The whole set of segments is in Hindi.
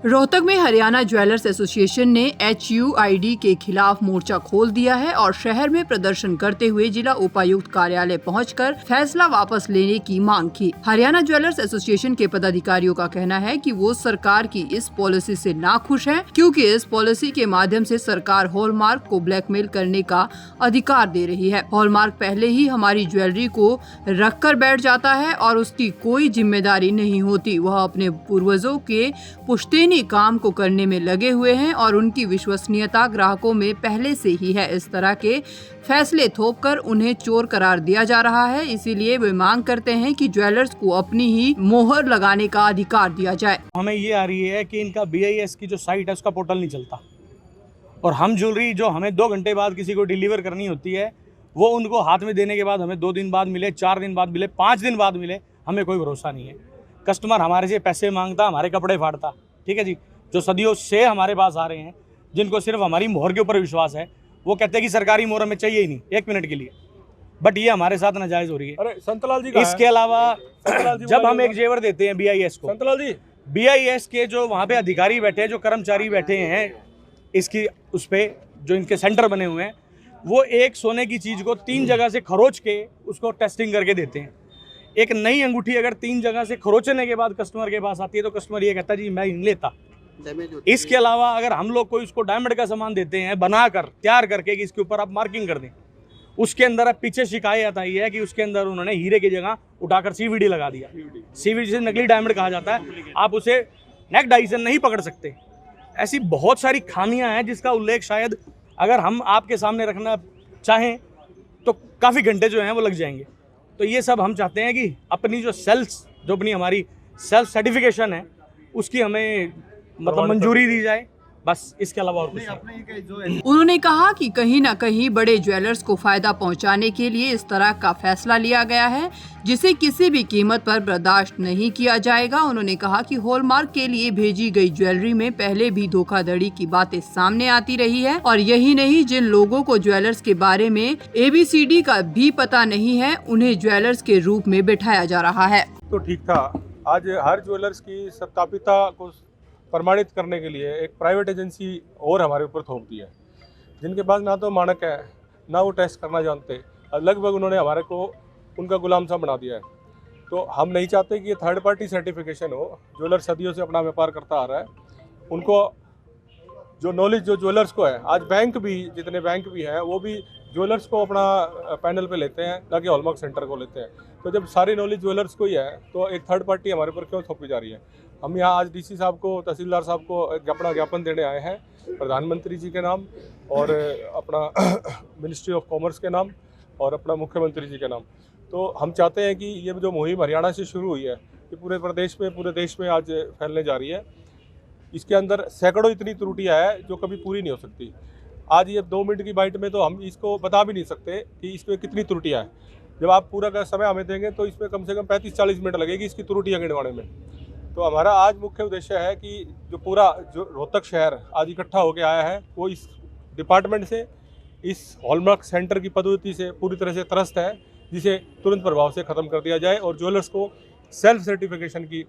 रोहतक में हरियाणा ज्वेलर्स एसोसिएशन ने HUID के खिलाफ मोर्चा खोल दिया है और शहर में प्रदर्शन करते हुए जिला उपायुक्त कार्यालय पहुंचकर फैसला वापस लेने की मांग की। हरियाणा ज्वेलर्स एसोसिएशन के पदाधिकारियों का कहना है कि वो सरकार की इस पॉलिसी से नाखुश है, क्योंकि इस पॉलिसी के माध्यम से सरकार हॉलमार्क को ब्लैकमेल करने का अधिकार दे रही है। हॉलमार्क पहले ही हमारी ज्वेलरी को रख कर बैठ जाता है और उसकी कोई जिम्मेदारी नहीं होती। वह अपने पूर्वजों के पुश्तैनी काम को करने में लगे हुए हैं और उनकी विश्वसनीयता ग्राहकों में पहले से ही है। इस तरह के फैसले थोपकर उन्हें चोर करार दिया जा रहा है। इसीलिए वे मांग करते हैं कि ज्वेलर्स को अपनी ही मोहर लगाने का अधिकार दिया जाए। हमें ये आ रही है कि इनका BIS की जो साइट है उसका पोर्टल नहीं चलता और हम ज्वेलरी जो हमें 2 घंटे बाद किसी को डिलीवर करनी होती है वो उनको हाथ में देने के बाद हमें 2 दिन बाद मिले, 4 दिन बाद मिले, 5 दिन बाद मिले, हमें कोई भरोसा नहीं है। कस्टमर हमारे से पैसे मांगता, हमारे कपड़े फाड़ता, ठीक है जी। जो सदियों से हमारे पास आ रहे हैं, जिनको सिर्फ हमारी मोहर के ऊपर विश्वास है, वो कहते हैं कि सरकारी मोहर हमें चाहिए ही नहीं 1 मिनट के लिए, बट ये हमारे साथ नाजायज हो रही है। अरे संतलाल जी इसके अलावा जब हम एक जेवर देते हैं BIS को, संतलाल जी BIS के जो वहाँ पे अधिकारी बैठे हैं, जो कर्मचारी बैठे हैं इसकी उस पे जो इनके सेंटर बने हुए हैं, वो एक सोने की चीज़ को 3 जगह से खरोच के उसको टेस्टिंग करके देते हैं। एक नई अंगूठी अगर 3 जगह से खरोचने के बाद कस्टमर के पास आती है तो कस्टमर ये कहता है जी मैं नहीं लेता। इसके अलावा अगर हम लोग कोई उसको डायमंड का सामान देते हैं बनाकर तैयार करके कि इसके ऊपर आप मार्किंग कर दें, उसके अंदर अब पीछे शिकायत आई है कि उसके अंदर उन्होंने हीरे की जगह उठाकर CVD लगा दिया। CVD से नकली डायमंड कहा जाता है, आप उसे नेक डाई से नहीं पकड़ सकते। ऐसी बहुत सारी खामियां हैं जिसका उल्लेख शायद अगर हम आपके सामने रखना चाहें तो काफ़ी घंटे जो हैं वो लग जाएंगे। तो ये सब हम चाहते हैं कि अपनी जो अपनी हमारी सेल्फ सर्टिफिकेशन है उसकी हमें मतलब मंजूरी दी जाए, बस इसके अलावा और कुछ नहीं। उन्होंने कहा कि कहीं न कहीं बड़े ज्वेलर्स को फायदा पहुंचाने के लिए इस तरह का फैसला लिया गया है, जिसे किसी भी कीमत पर बर्दाश्त नहीं किया जाएगा। उन्होंने कहा कि हॉलमार्क के लिए भेजी गई ज्वेलरी में पहले भी धोखाधड़ी की बातें सामने आती रही है और यही नहीं, जिन लोगों को ज्वेलर्स के बारे में ABCD का भी पता नहीं है, उन्हें ज्वेलर्स के रूप में बिठाया जा रहा है। तो ठीक था, आज हर ज्वेलर्स की सत्यापिता को प्रमाणित करने के लिए एक प्राइवेट एजेंसी और हमारे ऊपर थोप दी है, जिनके पास ना तो मानक है ना वो टेस्ट करना जानते। लगभग उन्होंने हमारे को उनका गुलाम सा बना दिया है। तो हम नहीं चाहते कि ये थर्ड पार्टी सर्टिफिकेशन हो। ज्वेलर सदियों से अपना व्यापार करता आ रहा है, उनको जो नॉलेज जो ज्वेलर्स को है, आज बैंक भी जितने बैंक भी हैं वो भी ज्वेलर्स को अपना पैनल पे लेते हैं, ना कि हॉलमार्क सेंटर को लेते हैं। तो जब सारी नॉलेज ज्वेलर्स को ही है तो एक थर्ड पार्टी हमारे ऊपर क्यों थोपी जा रही है। हम यहाँ आज DC साहब को, तहसीलदार साहब को अपना ज्ञापन देने आए हैं, प्रधानमंत्री जी के नाम और अपना मिनिस्ट्री ऑफ कॉमर्स के नाम और अपना मुख्यमंत्री जी के नाम। तो हम चाहते हैं कि ये जो मुहिम हरियाणा से शुरू हुई है ये पूरे देश में आज फैलने जा रही है। इसके अंदर सैकड़ों इतनी त्रुटियाँ हैं जो कभी पूरी नहीं हो सकती। आज ये 2 मिनट की बाइट में तो हम इसको बता भी नहीं सकते कि इसमें कितनी त्रुटियाँ हैं। जब आप पूरा का समय हमें देंगे तो इसमें कम से कम 35-40 मिनट लगेगी इसकी त्रुटियाँ गिनवाने में। तो हमारा आज मुख्य उद्देश्य है कि जो रोहतक शहर आज इकट्ठा होकर आया है वो इस डिपार्टमेंट से, इस हॉलमार्क सेंटर की पद्धति से पूरी तरह से त्रस्त है, जिसे तुरंत प्रभाव से ख़त्म कर दिया जाए और ज्वेलर्स को सेल्फ सर्टिफिकेशन की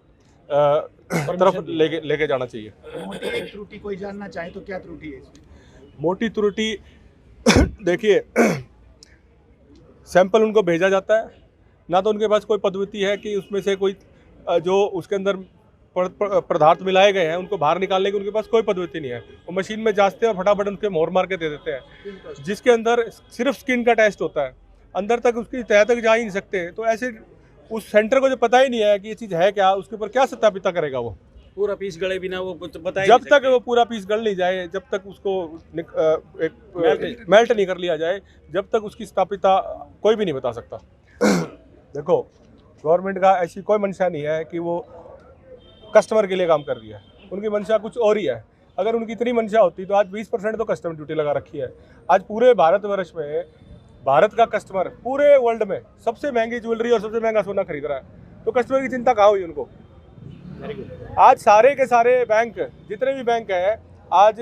तरफ लेके जाना चाहिए। मोटी त्रुटि कोई जानना चाहे तो क्या त्रुटि है इसमें? मोटी त्रुटि देखिए, सैंपल उनको भेजा जाता है, ना तो उनके पास कोई पद्धति है कि उसमें से कोई जो उसके अंदर पदार्थ मिलाए गए हैं उनको बाहर निकालने की उनके पास कोई पद्धति नहीं है। वो मशीन में जांचते हैं और फटाफट उनके मोहर मार के दे देते हैं, जिसके अंदर सिर्फ स्किन का टेस्ट होता है, अंदर तक उसकी तह तक जा ही नहीं सकते। तो ऐसे उस सेंटर को जो पता ही नहीं है कि ये चीज़ है क्या, उसके ऊपर क्या सत्यापिता करेगा वो? पूरा पीस गले बिना वो बताए जब तक वो पूरा पीस गल नहीं जाए, जब तक उसको मेल्ट नहीं कर लिया जाए, जब तक उसकी सत्यापिता कोई भी नहीं बता सकता। देखो, गवर्नमेंट का ऐसी कोई मंशा नहीं है कि वो कस्टमर के लिए काम कर रही है, उनकी मंशा कुछ और ही है। अगर उनकी इतनी मंशा होती तो आज 20% तो कस्टम ड्यूटी लगा रखी है। आज पूरे भारतवर्ष में भारत का कस्टमर पूरे वर्ल्ड में सबसे महंगी ज्वेलरी और सबसे महंगा सोना खरीद रहा है, तो कस्टमर की चिंता कहाँ हुई उनको? आज सारे के सारे बैंक, जितने भी बैंक हैं, आज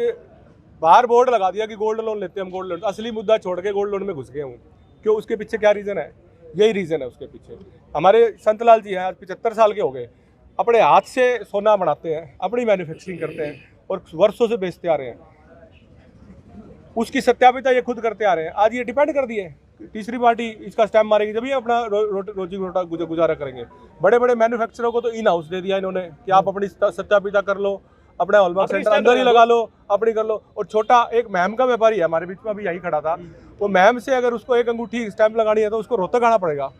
बाहर बोर्ड लगा दिया कि गोल्ड लोन लेते हैं हम, गोल्ड लोन। असली मुद्दा छोड़ के गोल्ड लोन में घुस गए हूँ। क्यों? उसके पीछे क्या रीज़न है? यही रीज़न है उसके पीछे। हमारे संतलाल जी हैं, आज 75 साल के हो गए, अपने हाथ से सोना बनाते हैं, अपनी मैन्युफैक्चरिंग करते हैं और वर्षों से बेचते आ रहे हैं। उसकी सत्यापिता ये खुद करते आ रहे हैं। आज ये डिपेंड कर दिए, तीसरी पार्टी इसका स्टैम्प मारेगी जब ये अपना रोजी रोटा गुजारा करेंगे। बड़े बड़े मैन्युफैक्चरर को तो इन हाउस दे दिया इन्होंने कि आप अपनी सत्यापिता कर लो, अपना हॉलमार्क सेंटर अंदर ही लगा लो, अपनी कर लो। और छोटा एक महम का व्यापारी है हमारे बीच में, अभी यही खड़ा था, वो महम से अगर उसको एक अंगूठी स्टैंप लगानी है तो उसको रोहतक आना पड़ेगा।